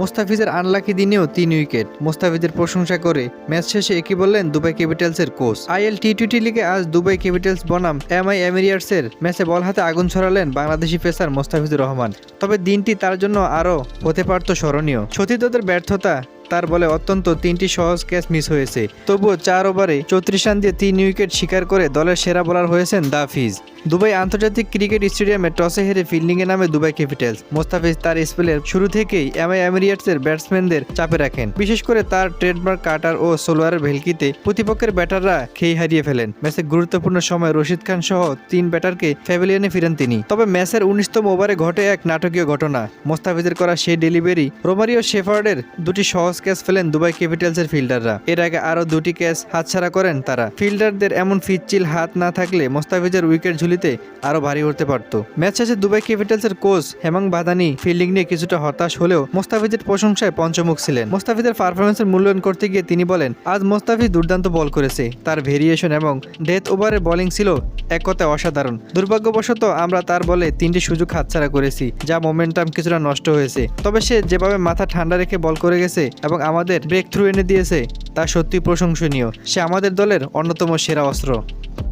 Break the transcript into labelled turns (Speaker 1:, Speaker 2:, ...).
Speaker 1: মোস্তাফিজের unlucky দিনেও 3 wicket. মোস্তাফিজের প্রশংসা করে ম্যাচ শেষে একই বললেন দুবাই ক্যাপিটালসের কোচ। আইএল টি-20 লিগে আজ দুবাই ক্যাপিটালস বনাম এমআই এমিরেটসের ম্যাচে বল হাতে আগুন ছড়ালেন বাংলাদেশি পেসার মোস্তাফিজুর রহমান। তবে দিনটি তার জন্য আরও হতে পারত স্মরণীয়। সতীর্থদের ব্যর্থতা, তার বলে অত্যন্ত 3টি সহজ ক্যাচ মিস হয়েছে। তবুও 4 ওভারে 34 রান দিয়ে 3 উইকেট শিকার করে দলের সেরা বোলার হয়েছেন দাফিজ। দুবাই আন্তর্জাতিক ক্রিকেট স্টেডিয়ামে টসে হেরে ফিল্ডিংয়ে নামে দুবাই ক্যাপিটালস। মোস্তাফিজ তার স্পেলের শুরু থেকেই এমআই এমিরেটসের ব্যাটসম্যানদের চাপে রাখেন। বিশেষ করে তার ট্রেডমার্ক কাটার ও সোলোয়ারের ভেলকিতে প্রতিপক্ষের ব্যাটাররা খেই হারিয়ে ফেলেন। ম্যাচের গুরুত্বপূর্ণ সময় রশিদ খান সহ 3 ব্যাটারকে প্যাভিলিয়নে ফিরেন তিনি। তবে ম্যাচের 19তম ওভারে ঘটে এক নাটকীয় ঘটনা। মোস্তাফিজের করা সেই ডেলিভারি রোমারিও শেফার্ডের 2টি সহজ ক্যাচ ফেলেন দুবাই ক্যাপিটালসের ফিল্ডাররা। এর আগে আরও 2টি ক্যাচ হাতছাড়া করেন তারা। ফিল্ডারদের এমন পিচ্ছিল হাত না থাকলে মোস্তাফিজের উইকেট ঝুলিতে আরো ভারী উঠতে পারত। ম্যাচ শেষে দুবাই ক্যাপিটালসের কোচ হেমাং বাদানি ফিল্ডিং নিয়ে কিছুটা হতাশ হলেও মোস্তাফিজের প্রশংসায় পঞ্চমুখ ছিলেন। মোস্তাফিজের পারফরমেন্সের মূল্যায়ন করতে গিয়ে তিনি বলেন, আজ মোস্তাফিজ দুর্দান্ত বল করেছে। তার ভেরিয়েশন এবং ডেথ ওভারের বোলিং ছিল এক কথায় অসাধারণ। দুর্ভাগ্যবশত আমরা তার বলে 3টি সুযোগ হাতছাড়া করেছি, যা মোমেন্টাম কিছুটা নষ্ট হয়েছে। তবে সে যেভাবে মাথা ঠান্ডা রেখে বল করে গেছে এবং আমাদের ব্রেক থ্রু এনে দিয়েছে তা সত্যি প্রশংসনীয়। সে আমাদের দলের অন্যতম সেরা অস্ত্র।